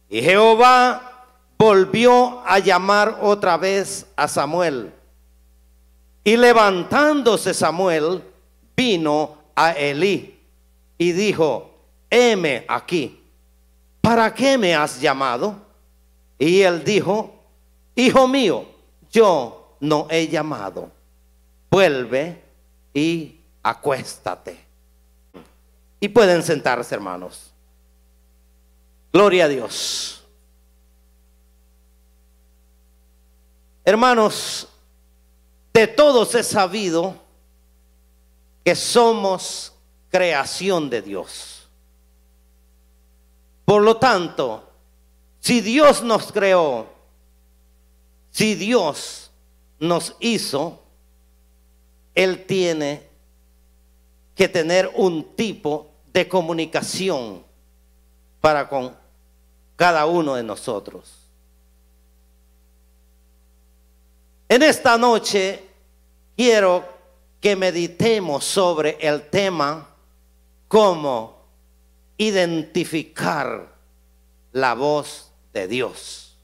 Y Jehová volvió a llamar otra vez a Samuel. Y levantándose Samuel, vino a Elí y dijo: heme aquí, ¿para qué me has llamado? Y él dijo: hijo mío, yo no he llamado, vuelve y acuéstate. Y pueden sentarse, hermanos. Gloria a Dios. Hermanos, de todos es sabido que somos creación de Dios. Por lo tanto, si Dios nos creó, si Dios nos hizo, Él tiene que tener un tipo de comunicación para con cada uno de nosotros. En esta noche quiero que meditemos sobre el tema cómo identificar la voz de Dios.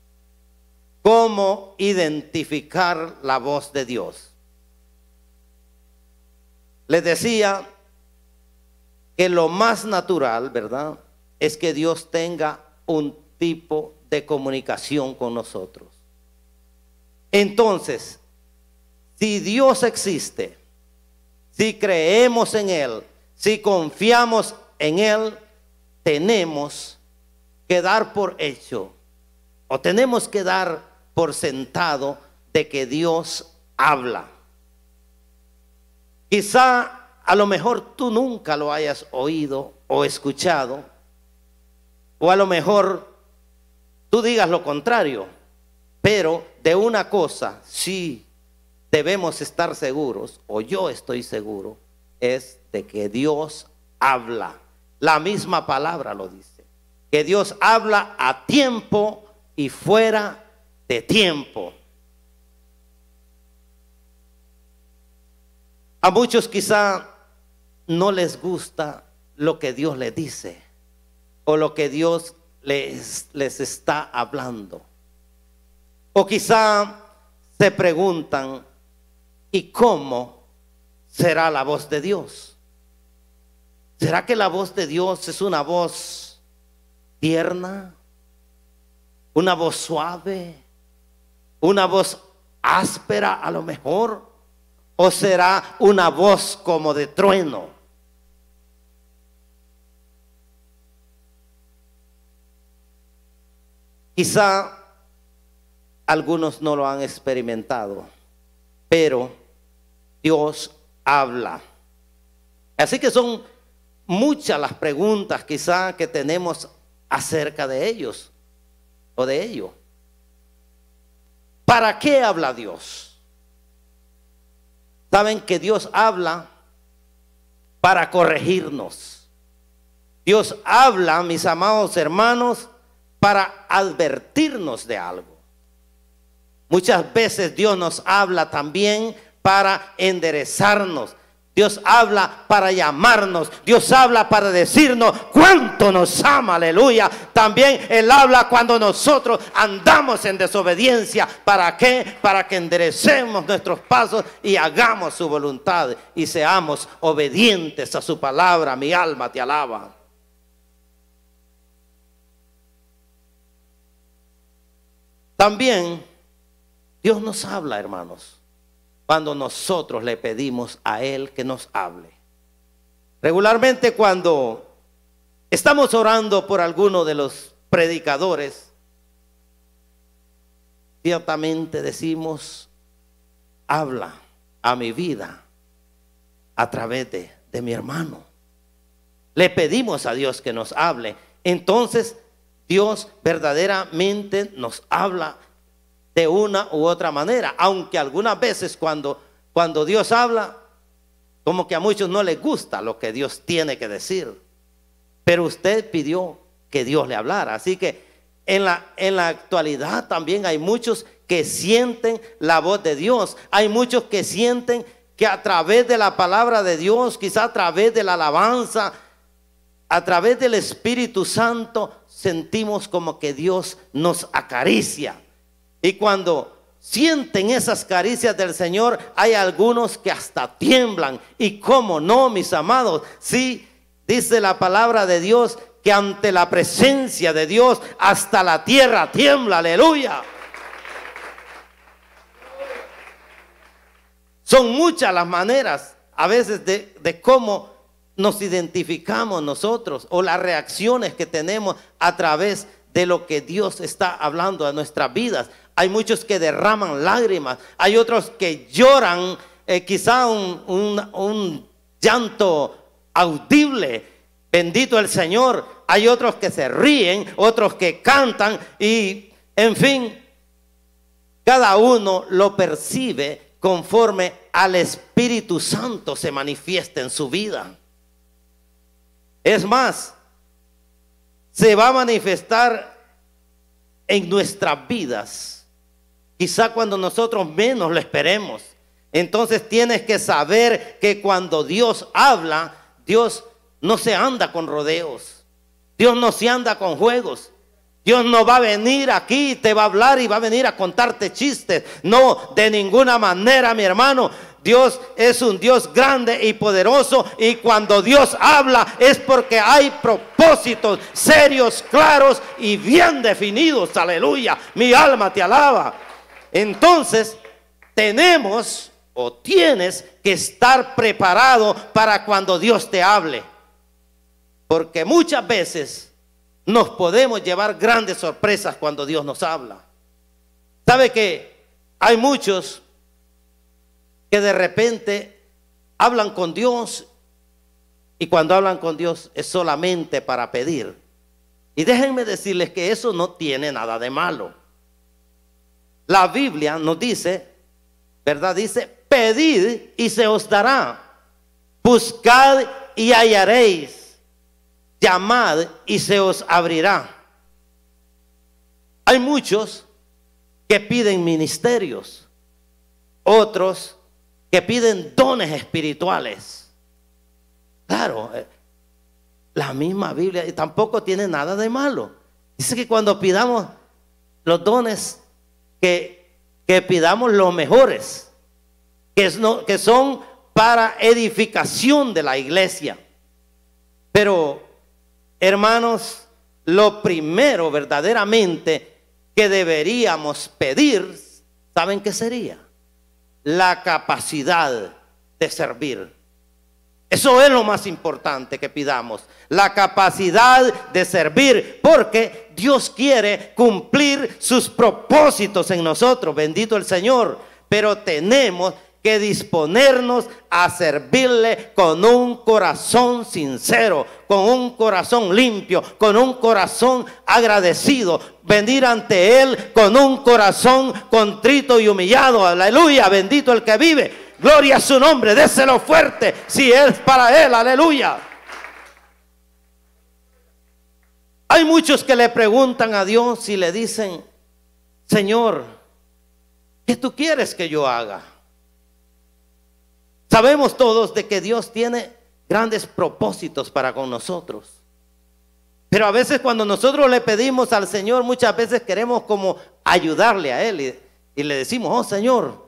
Cómo identificar la voz de Dios. Les decía que lo más natural, ¿verdad?, es que Dios tenga un tipo de comunicación con nosotros. Entonces, si Dios existe, si creemos en Él, si confiamos en Él, tenemos que dar por hecho, o tenemos que dar por sentado de que Dios habla. Quizá a lo mejor tú nunca lo hayas oído o escuchado, o a lo mejor tú digas lo contrario, pero de una cosa sí debemos estar seguros, o yo estoy seguro, es de que Dios habla. La misma palabra lo dice, que Dios habla a tiempo y fuera de tiempo. A muchos quizá no les gusta lo que Dios les dice o lo que Dios les está hablando. O quizá se preguntan: ¿y cómo será la voz de Dios? ¿Será que la voz de Dios es una voz tierna? ¿Una voz suave? ¿Una voz áspera a lo mejor? ¿O será una voz como de trueno? Quizá algunos no lo han experimentado, pero Dios habla. Así que son muchas las preguntas quizá que tenemos acerca de ellos o de ello. ¿Para qué habla Dios? Saben que Dios habla para corregirnos. Dios habla, mis amados hermanos, para advertirnos de algo. Muchas veces Dios nos habla también para enderezarnos. Dios habla para llamarnos. Dios habla para decirnos cuánto nos ama, aleluya. También Él habla cuando nosotros andamos en desobediencia. ¿Para qué? Para que enderecemos nuestros pasos y hagamos su voluntad y seamos obedientes a su palabra. Mi alma te alaba. También Dios nos habla, hermanos, cuando nosotros le pedimos a Él que nos hable. Regularmente cuando estamos orando por alguno de los predicadores, ciertamente decimos: habla a mi vida a través de mi hermano. Le pedimos a Dios que nos hable. Entonces Dios verdaderamente nos habla de una u otra manera, aunque algunas veces cuando Dios habla, como que a muchos no les gusta lo que Dios tiene que decir, pero usted pidió que Dios le hablara. Así que en la actualidad también hay muchos que sienten la voz de Dios. Hay muchos que sienten que a través de la palabra de Dios, quizá a través de la alabanza, a través del Espíritu Santo sentimos como que Dios nos acaricia. Y cuando sienten esas caricias del Señor, hay algunos que hasta tiemblan. Y cómo no, mis amados, sí, dice la palabra de Dios que ante la presencia de Dios hasta la tierra tiembla, aleluya. Son muchas las maneras a veces de cómo nos identificamos nosotros o las reacciones que tenemos a través de lo que Dios está hablando a nuestras vidas. Hay muchos que derraman lágrimas, hay otros que lloran, quizá un llanto audible. Bendito el Señor. Hay otros que se ríen, otros que cantan y, en fin, cada uno lo percibe conforme al Espíritu Santo se manifiesta en su vida. Es más, se va a manifestar en nuestras vidas, quizá cuando nosotros menos lo esperemos. Entonces tienes que saber que cuando Dios habla, Dios no se anda con rodeos. Dios no se anda con juegos. Dios no va a venir aquí y te va a hablar y va a venir a contarte chistes. No, de ninguna manera, mi hermano. Dios es un Dios grande y poderoso, y cuando Dios habla es porque hay propósitos serios, claros y bien definidos. Aleluya, mi alma te alaba. Entonces tenemos o tienes que estar preparado para cuando Dios te hable, porque muchas veces nos podemos llevar grandes sorpresas cuando Dios nos habla. ¿Sabe que hay muchos que de repente hablan con Dios, y cuando hablan con Dios es solamente para pedir? Y déjenme decirles que eso no tiene nada de malo. La Biblia nos dice, ¿verdad? Dice, pedid y se os dará, buscad y hallaréis, llamad y se os abrirá. Hay muchos que piden ministerios, otros que piden dones espirituales. Claro, la misma Biblia, y tampoco tiene nada de malo. Dice que cuando pidamos los dones, que pidamos los mejores, que son para edificación de la iglesia. Pero, hermanos, lo primero verdaderamente que deberíamos pedir, ¿saben qué sería? La capacidad de servir. Eso es lo más importante que pidamos, la capacidad de servir, porque Dios quiere cumplir sus propósitos en nosotros, bendito el Señor. Pero tenemos que disponernos a servirle con un corazón sincero, con un corazón limpio, con un corazón agradecido, venir ante Él con un corazón contrito y humillado. Aleluya, bendito el que vive. Gloria a su nombre, déselo fuerte si es para Él, aleluya. Hay muchos que le preguntan a Dios y le dicen, Señor, ¿qué tú quieres que yo haga? Sabemos todos de que Dios tiene grandes propósitos para con nosotros. Pero a veces cuando nosotros le pedimos al Señor, muchas veces queremos como ayudarle a Él y le decimos, oh Señor,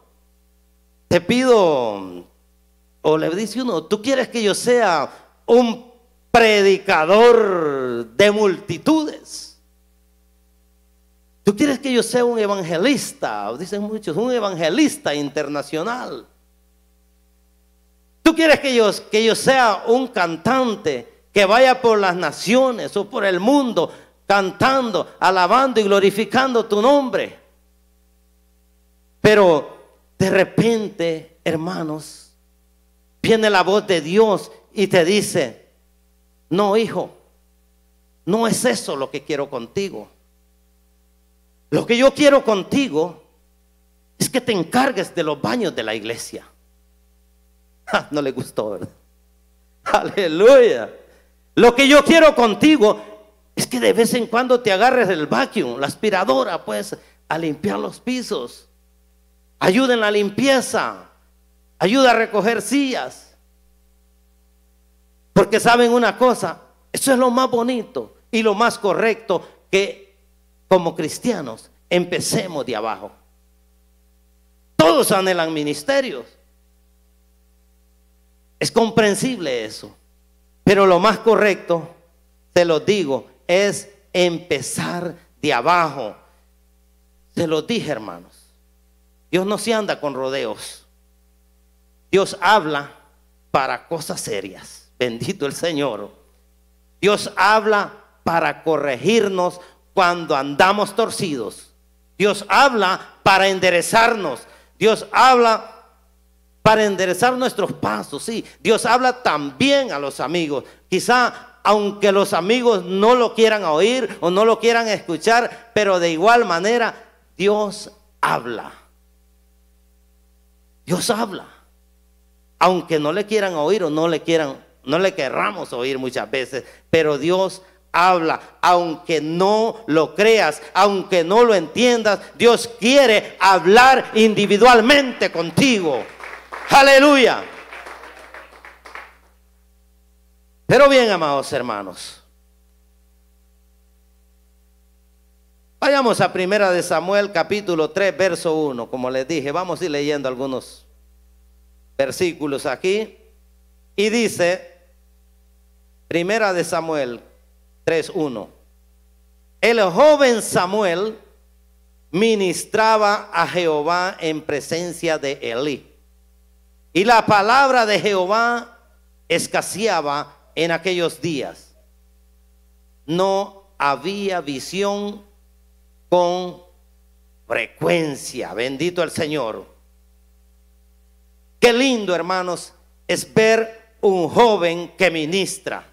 te pido, o le dice uno, tú quieres que yo sea un predicador de multitudes. Tú quieres que yo sea un evangelista, dicen muchos, un evangelista internacional. Tú quieres que yo sea un cantante que vaya por las naciones o por el mundo cantando, alabando y glorificando tu nombre. Pero de repente, hermanos, viene la voz de Dios y te dice, no, hijo, no es eso lo que quiero contigo. Lo que yo quiero contigo es que te encargues de los baños de la iglesia. No le gustó, ¿verdad? Aleluya. Lo que yo quiero contigo es que de vez en cuando te agarres el vacuum, la aspiradora, pues, a limpiar los pisos. Ayuda en la limpieza, ayuda a recoger sillas. Porque saben una cosa, Eso es lo más bonito y lo más correcto, que como cristianos empecemos de abajo. Todos anhelan ministerios. Es comprensible eso. Pero lo más correcto, te lo digo, es empezar de abajo. Se los dije, hermanos. Dios no se anda con rodeos. Dios habla para cosas serias. Bendito el Señor. Dios habla para corregirnos cuando andamos torcidos. Dios habla para enderezarnos. Dios habla para enderezar nuestros pasos. Sí, Dios habla también a los amigos. Quizá aunque los amigos no lo quieran oír o no lo quieran escuchar, pero de igual manera Dios habla. Dios habla. Aunque no le quieran oír o no le querramos oír muchas veces, pero Dios habla. Aunque no lo creas, aunque no lo entiendas, Dios quiere hablar individualmente contigo. Aleluya. Pero bien, amados hermanos, vayamos a 1 de Samuel capítulo 3 verso 1. Como les dije, vamos a ir leyendo algunos versículos aquí. Y dice 1 de Samuel 3:1: el joven Samuel ministraba a Jehová en presencia de Elí, y la palabra de Jehová escaseaba en aquellos días. No había visión con frecuencia. Bendito el Señor. Qué lindo, hermanos, es ver un joven que ministra.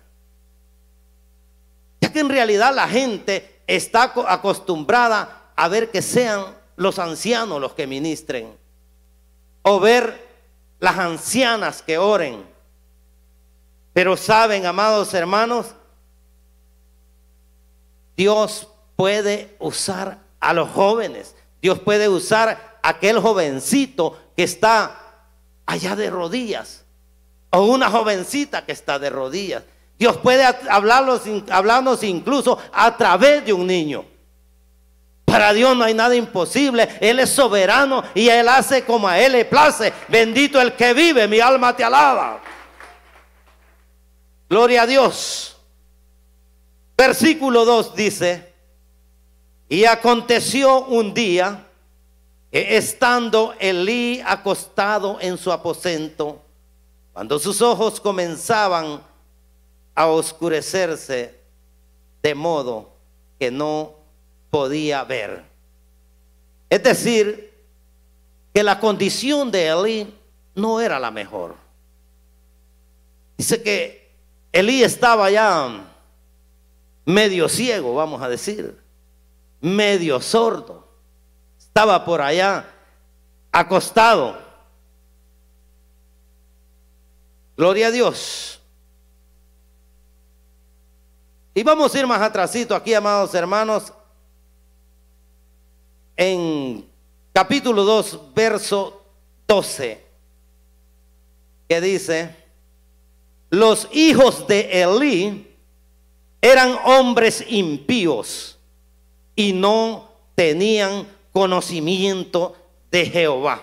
Ya que en realidad la gente está acostumbrada a ver que sean los ancianos los que ministren, o ver las ancianas que oren. Pero saben, amados hermanos, Dios puede usar a los jóvenes. Dios puede usar a aquel jovencito que está allá de rodillas, o una jovencita que está de rodillas. Dios puede hablarnos incluso a través de un niño. Para Dios no hay nada imposible. Él es soberano y Él hace como a Él le place. Bendito el que vive, mi alma te alaba. Gloria a Dios. Versículo 2 dice: y aconteció un día que estando Elí acostado en su aposento, cuando sus ojos comenzaban a oscurecerse de modo que no podía ver. Es decir, que la condición de Elí no era la mejor. Dice que Elí estaba ya medio ciego, vamos a decir, medio sordo. Estaba por allá acostado. Gloria a Dios. Y vamos a ir más atrasito aquí, amados hermanos, en capítulo 2, verso 12, que dice: los hijos de Elí eran hombres impíos y no tenían conocimiento de Jehová.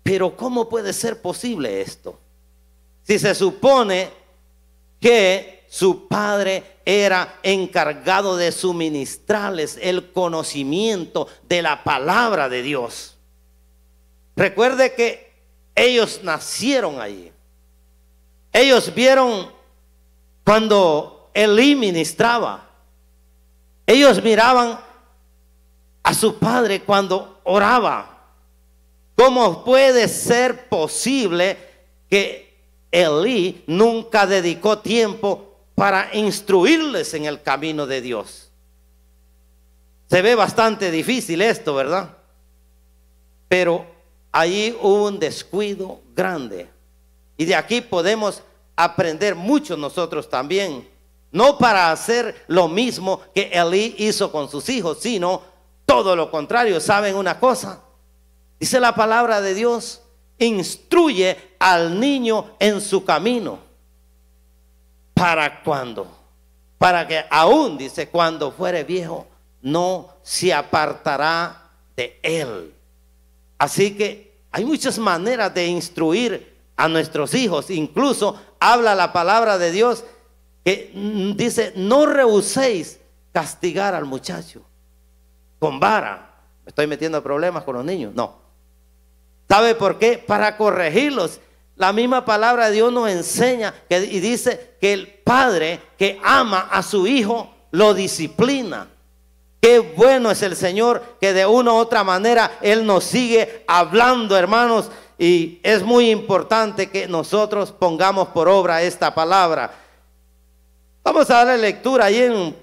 Pero ¿cómo puede ser posible esto? Si se supone que su padre era encargado de suministrarles el conocimiento de la palabra de Dios. Recuerde que ellos nacieron allí. Ellos vieron cuando Elí ministraba. Ellos miraban a su padre cuando oraba. ¿Cómo puede ser posible que Elí nunca dedicó tiempo para instruirles en el camino de Dios? Se ve bastante difícil esto, ¿verdad? Pero allí hubo un descuido grande. Y de aquí podemos aprender mucho nosotros también. No para hacer lo mismo que Elí hizo con sus hijos, sino todo lo contrario. ¿Saben una cosa? Dice la palabra de Dios: instruye al niño en su camino. ¿Para cuándo? Para que aún, dice, cuando fuere viejo, no se apartará de él. Así que hay muchas maneras de instruir a nuestros hijos. Incluso habla la palabra de Dios que dice, no rehuséis castigar al muchacho con vara. ¿Me estoy metiendo en problemas con los niños? No. ¿Sabe por qué? Para corregirlos. La misma palabra de Dios nos enseña y dice que el padre que ama a su hijo lo disciplina. Qué bueno es el Señor, que de una u otra manera Él nos sigue hablando, hermanos. Y es muy importante que nosotros pongamos por obra esta palabra. Vamos a darle lectura ahí en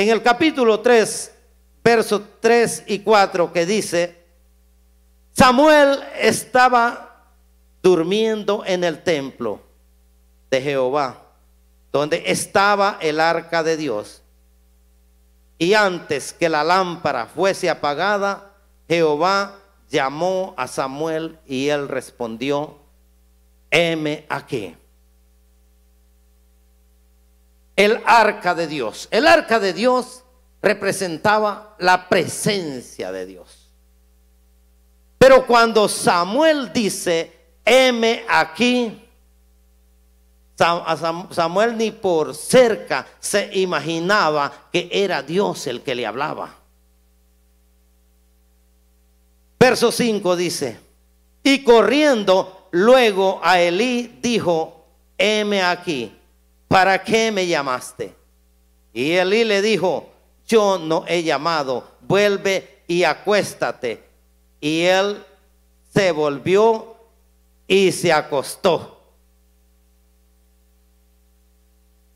el capítulo 3, versos 3 y 4, que dice: Samuel estaba durmiendo en el templo de Jehová, donde estaba el arca de Dios. Y antes que la lámpara fuese apagada, Jehová llamó a Samuel y él respondió: heme aquí. El arca de Dios. El arca de Dios representaba la presencia de Dios. Pero cuando Samuel dice: heme aquí, Samuel ni por cerca se imaginaba que era Dios el que le hablaba. Verso 5 dice: y corriendo luego a Elí dijo: heme aquí, ¿para qué me llamaste? Y Elí le dijo: yo no he llamado, vuelve y acuéstate. Y él se volvió y se acostó.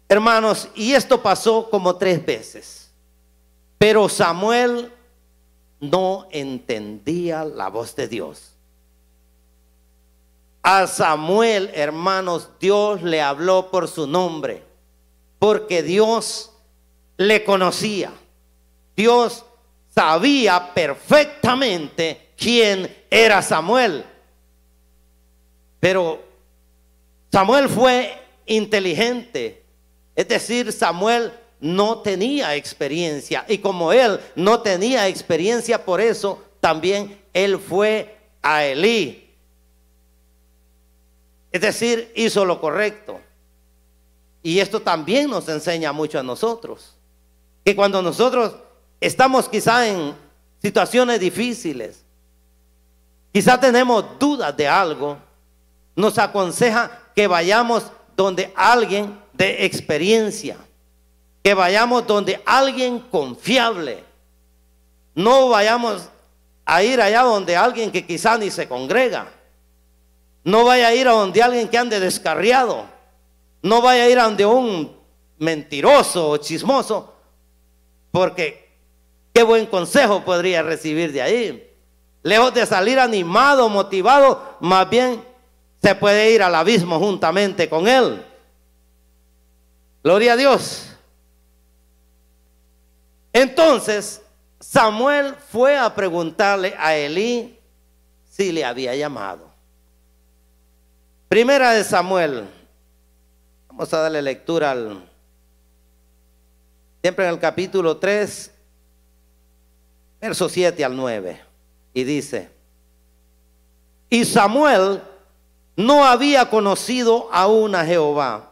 Hermanos, y esto pasó como 3 veces. Pero Samuel no entendía la voz de Dios. A Samuel, hermanos, Dios le habló por su nombre, porque Dios le conocía. Dios sabía perfectamente quién era Samuel. Pero Samuel fue inteligente. Es decir, Samuel no tenía experiencia. Y como él no tenía experiencia, por eso también él fue a Elí. Es decir, hizo lo correcto. Y esto también nos enseña mucho a nosotros. Que cuando nosotros estamos quizá en situaciones difíciles, quizá tenemos dudas de algo, nos aconseja que vayamos donde alguien de experiencia, que vayamos donde alguien confiable. No vayamos a ir allá donde alguien que quizá ni se congrega. No vaya a ir a donde alguien que ande descarriado. No vaya a ir a donde un mentiroso o chismoso, porque qué buen consejo podría recibir de ahí. Lejos de salir animado, motivado, más bien se puede ir al abismo juntamente con él. Gloria a Dios. Entonces Samuel fue a preguntarle a Elí si le había llamado. Primera de Samuel. Vamos a darle lectura siempre en el capítulo 3, verso 7 al 9. Y dice: y Samuel no había conocido aún a Jehová,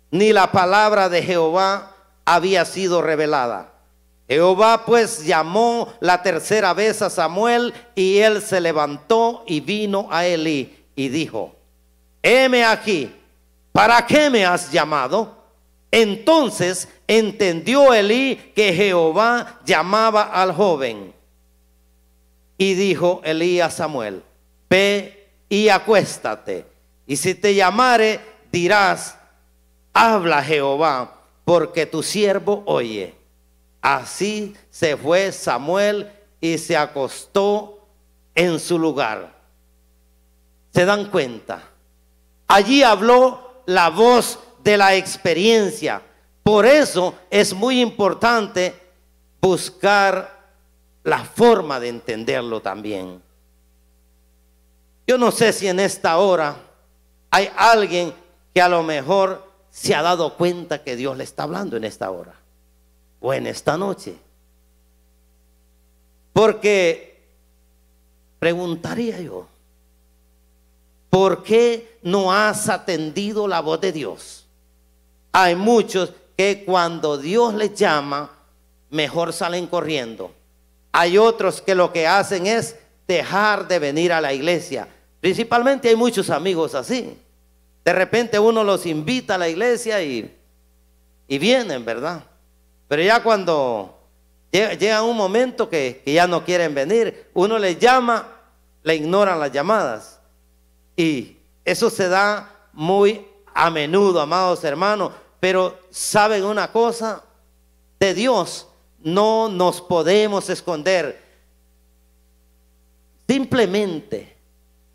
ni la palabra de Jehová había sido revelada. Jehová pues llamó la tercera vez a Samuel, y él se levantó y vino a Elí y dijo: heme aquí, ¿para qué me has llamado? Entonces entendió Elí que Jehová llamaba al joven. Y dijo Elí a Samuel: ve y acuéstate, y si te llamare dirás: habla Jehová, porque tu siervo oye. Así se fue Samuel y se acostó en su lugar. ¿Se dan cuenta? Allí habló la voz de la experiencia. Por eso es muy importante buscar la forma de entenderlo también. Yo no sé si en esta hora hay alguien que a lo mejor se ha dado cuenta que Dios le está hablando en esta hora o en esta noche. Porque preguntaría yo, ¿por qué no has atendido la voz de Dios? Hay muchos que cuando Dios les llama, mejor salen corriendo. Hay otros que lo que hacen es dejar de venir a la iglesia. Principalmente hay muchos amigos así. De repente uno los invita a la iglesia y vienen, ¿verdad? Pero ya cuando llega un momento que ya no quieren venir, uno les llama, le ignoran las llamadas. Y eso se da muy a menudo, amados hermanos. Pero ¿saben una cosa? De Dios no nos podemos esconder. Simplemente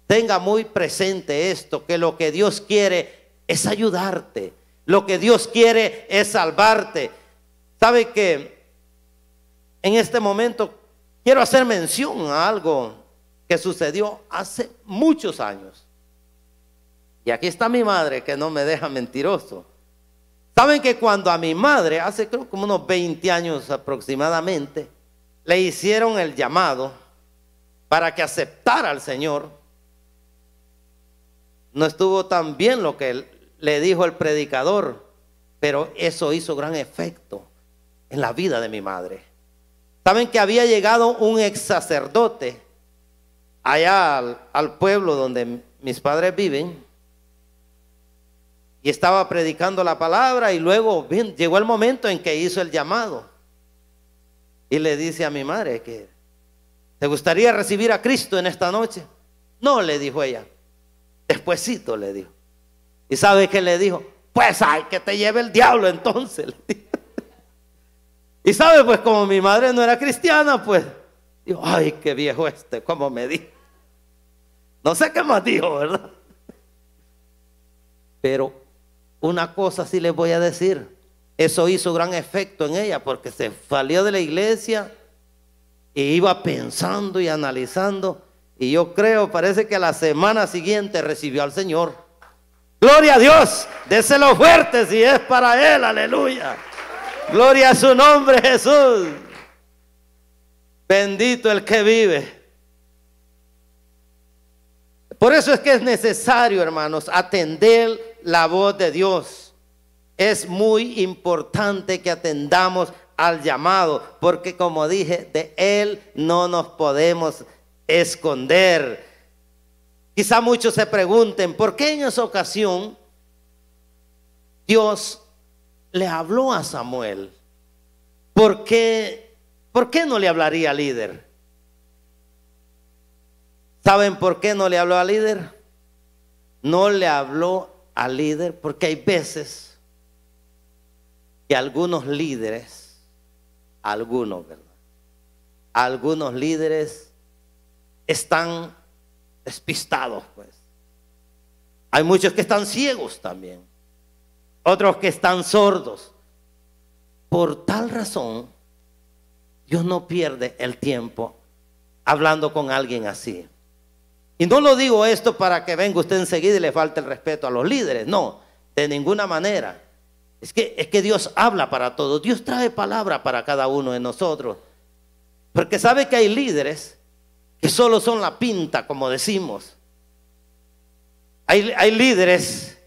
tenga muy presente esto, que lo que Dios quiere es ayudarte. Lo que Dios quiere es salvarte. ¿Sabe que en este momento quiero hacer mención a algo que sucedió hace muchos años? Y aquí está mi madre, que no me deja mentiroso. Saben que cuando a mi madre, hace creo como unos 20 años aproximadamente, le hicieron el llamado para que aceptara al Señor, no estuvo tan bien lo que le dijo el predicador, pero eso hizo gran efecto en la vida de mi madre. Saben que había llegado un ex sacerdote allá al pueblo donde mis padres viven, y estaba predicando la palabra, y luego bien, llegó el momento en que hizo el llamado y le dice a mi madre que ¿te gustaría recibir a Cristo en esta noche? No, le dijo ella. Despuésito le dijo. ¿Y sabe qué le dijo? Pues ay, que te lleve el diablo entonces, le dijo. Y sabe, pues como mi madre no era cristiana, pues dijo, ay, qué viejo como me dijo. No sé qué más dijo, ¿verdad? Pero una cosa sí les voy a decir, eso hizo gran efecto en ella, porque se salió de la iglesia e iba pensando y analizando, y yo creo, parece que a la semana siguiente recibió al Señor. Gloria a Dios, déselo fuerte si es para Él, aleluya. Gloria a su nombre, Jesús. Bendito el que vive. Por eso es que es necesario, hermanos, atender la voz de Dios. Es muy importante que atendamos al llamado, porque como dije, de Él no nos podemos esconder. Quizá muchos se pregunten, ¿por qué en esa ocasión Dios le habló a Samuel? ¿Por qué no le hablaría al líder? ¿Saben por qué no le habló al líder? No le habló al líder porque hay veces que algunos líderes, ¿verdad? Algunos líderes están despistados, pues. Hay muchos que están ciegos también, otros que están sordos. Por tal razón, Dios no pierde el tiempo hablando con alguien así. Y no lo digo esto para que venga usted enseguida y le falte el respeto a los líderes. No, de ninguna manera. Es que Dios habla para todos. Dios trae palabra para cada uno de nosotros. Porque sabe que hay líderes que solo son la pinta, como decimos. Hay líderes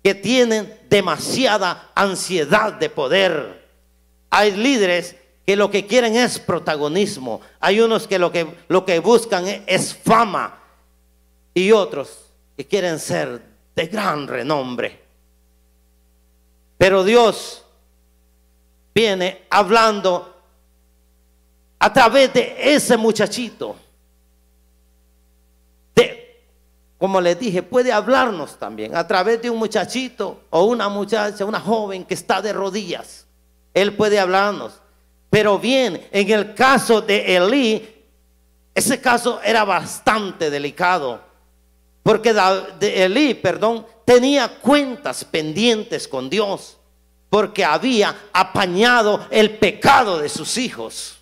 que tienen demasiada ansiedad de poder. Hay líderes que lo que quieren es protagonismo. Hay unos que lo que buscan es fama. Y otros que quieren ser de gran renombre. Pero Dios viene hablando a través de ese muchachito. Como les dije, puede hablarnos también a través de un muchachito o una muchacha, una joven que está de rodillas. Él puede hablarnos. Pero bien, en el caso de Elí, ese caso era bastante delicado. Porque Elí, tenía cuentas pendientes con Dios, porque había apañado el pecado de sus hijos.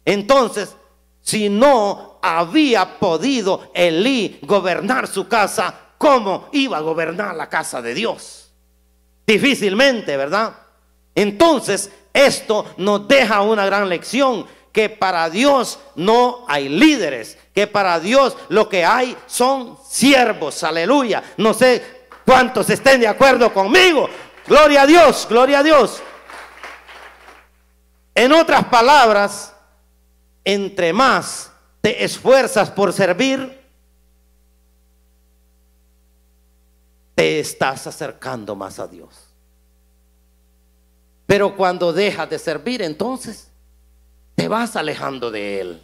Entonces, si no había podido Elí gobernar su casa, ¿cómo iba a gobernar la casa de Dios? Difícilmente, ¿verdad? Entonces, esto nos deja una gran lección, que para Dios no hay líderes, que para Dios lo que hay son siervos. Aleluya. No sé cuántos estén de acuerdo conmigo. Gloria a Dios, gloria a Dios. En otras palabras, entre más te esfuerzas por servir, te estás acercando más a Dios. Pero cuando dejas de servir, entonces te vas alejando de Él.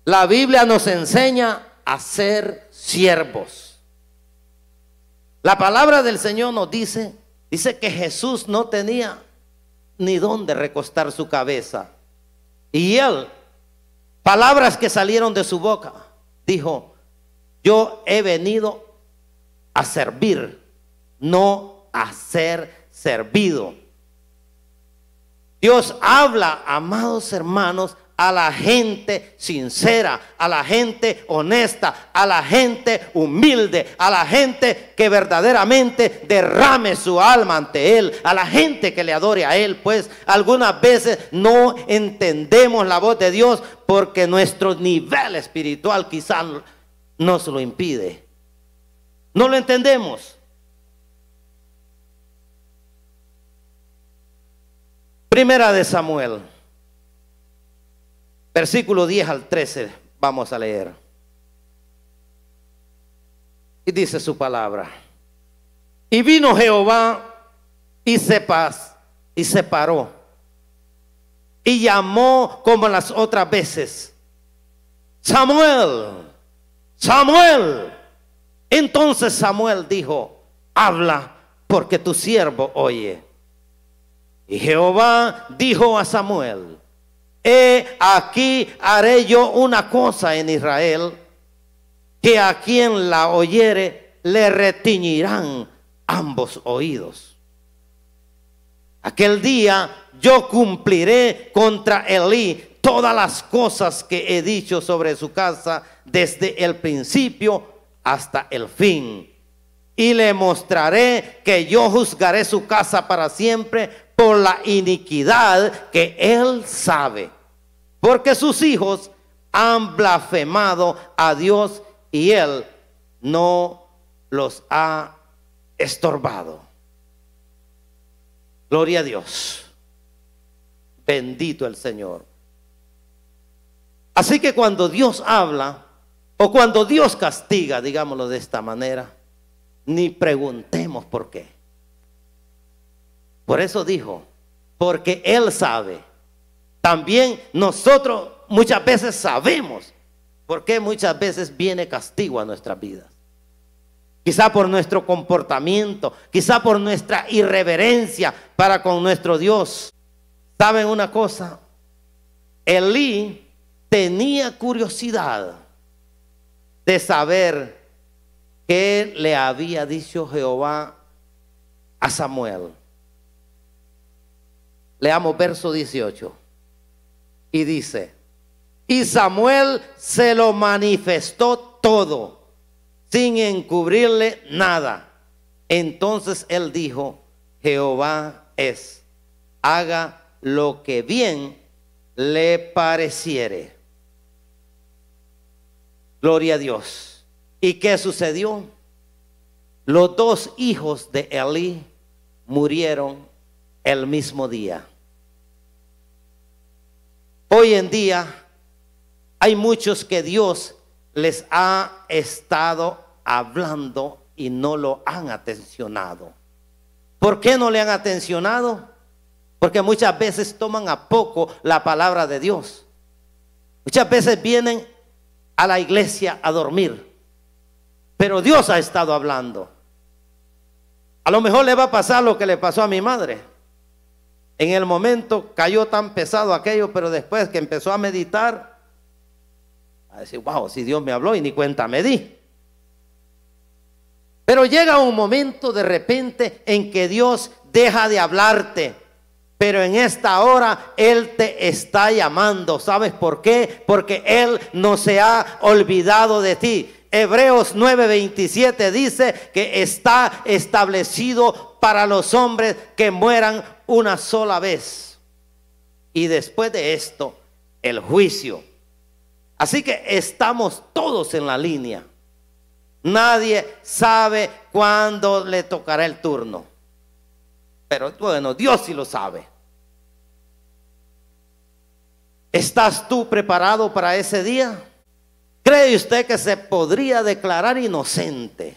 La Biblia nos enseña a ser siervos. La palabra del Señor nos dice que Jesús no tenía ni dónde recostar su cabeza. Y Él, palabras que salieron de su boca, dijo: yo he venido a servir, no a ser servido. Dios habla, amados hermanos, a la gente sincera, a la gente honesta, a la gente humilde, a la gente que verdaderamente derrame su alma ante Él, a la gente que le adore a Él. Pues algunas veces no entendemos la voz de Dios porque nuestro nivel espiritual quizás nos lo impide. No lo entendemos. Primera de Samuel, versículo 10 al 13, vamos a leer. Y dice su palabra: y vino Jehová y se paró y llamó como las otras veces: Samuel, Samuel. Entonces Samuel dijo: habla, porque tu siervo oye. Y Jehová dijo a Samuel: he aquí haré yo una cosa en Israel, que a quien la oyere le retiñirán ambos oídos. Aquel día yo cumpliré contra Elí todas las cosas que he dicho sobre su casa desde el principio hasta el fin. Y le mostraré que yo juzgaré su casa para siempre por la iniquidad que él sabe, porque sus hijos han blasfemado a Dios y él no los ha estorbado. Gloria a Dios. Bendito el Señor. Así que cuando Dios habla, o cuando Dios castiga, digámoslo de esta manera, ni preguntemos por qué. Por eso dijo: porque Él sabe. También nosotros muchas veces sabemos por qué muchas veces viene castigo a nuestras vidas. Quizá por nuestro comportamiento, quizá por nuestra irreverencia para con nuestro Dios. ¿Saben una cosa? Elí tenía curiosidad de saber qué le había dicho Jehová a Samuel. Leamos verso 18. Y dice: y Samuel se lo manifestó todo, sin encubrirle nada. Entonces él dijo: Jehová es, haga lo que bien le pareciere. Gloria a Dios. ¿Y qué sucedió? Los dos hijos de Elí murieron el mismo día. Hoy en día hay muchos que Dios les ha estado hablando y no lo han atencionado. ¿Por qué no le han atencionado? Porque muchas veces toman a poco la palabra de Dios. Muchas veces vienen a la iglesia a dormir, pero Dios ha estado hablando. A lo mejor le va a pasar lo que le pasó a mi madre. En el momento cayó tan pesado aquello, pero después que empezó a meditar, a decir: wow, si Dios me habló y ni cuenta me di. Pero llega un momento de repente en que Dios deja de hablarte, pero en esta hora Él te está llamando. ¿Sabes por qué? Porque Él no se ha olvidado de ti. Hebreos 9:27 dice que está establecido para los hombres que mueran una sola vez. Y después de esto, el juicio. Así que estamos todos en la línea. Nadie sabe cuándo le tocará el turno. Pero bueno, Dios sí lo sabe. ¿Estás tú preparado para ese día? ¿Cree usted que se podría declarar inocente?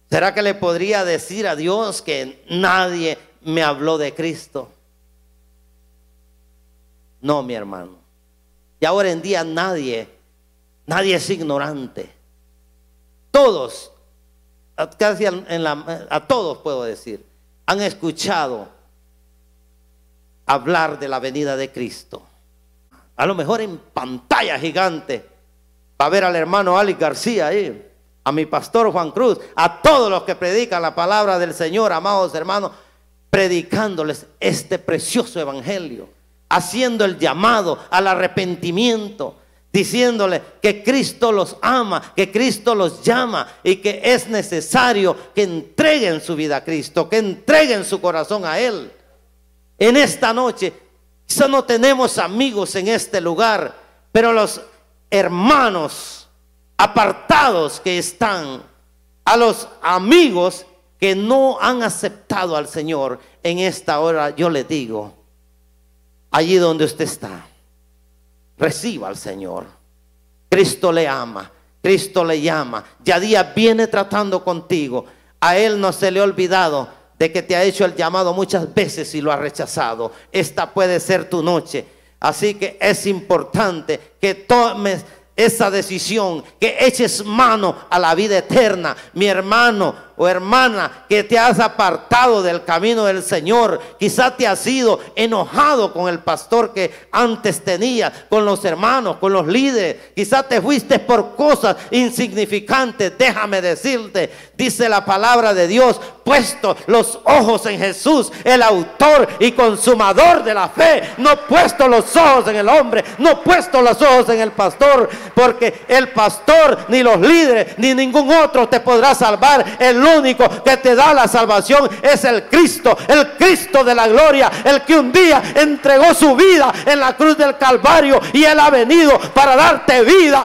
¿Será que le podría decir a Dios que nadie me habló de Cristo? No, mi hermano. Y ahora en día nadie es ignorante. Todos, casi a todos puedo decir, han escuchado hablar de la venida de Cristo. A lo mejor en pantalla gigante va a ver al hermano Ali García ahí, a mi pastor Juan Cruz, a todos los que predican la palabra del Señor, amados hermanos, predicándoles este precioso evangelio, haciendo el llamado al arrepentimiento, diciéndole que Cristo los ama, que Cristo los llama y que es necesario que entreguen su vida a Cristo, que entreguen su corazón a Él. En esta noche, quizá no tenemos amigos en este lugar, pero los hermanos apartados que están, a los amigos que no han aceptado al Señor, en esta hora yo les digo, allí donde usted está, reciba al Señor. Cristo le ama, Cristo le llama. Yadía viene tratando contigo. A Él no se le ha olvidado de que te ha hecho el llamado muchas veces y lo ha rechazado. Esta puede ser tu noche. Así que es importante que tomes esa decisión, que eches mano a la vida eterna. Mi hermano o hermana que te has apartado del camino del Señor, quizá te has ido enojado con el pastor que antes tenía, con los hermanos, con los líderes, quizá te fuiste por cosas insignificantes. Déjame decirte, dice la palabra de Dios, puesto los ojos en Jesús, el autor y consumador de la fe, no puesto los ojos en el hombre, no puesto los ojos en el pastor, porque el pastor, ni los líderes, ni ningún otro te podrá salvar. El único que te da la salvación es el Cristo de la gloria, el que un día entregó su vida en la cruz del Calvario, y Él ha venido para darte vida.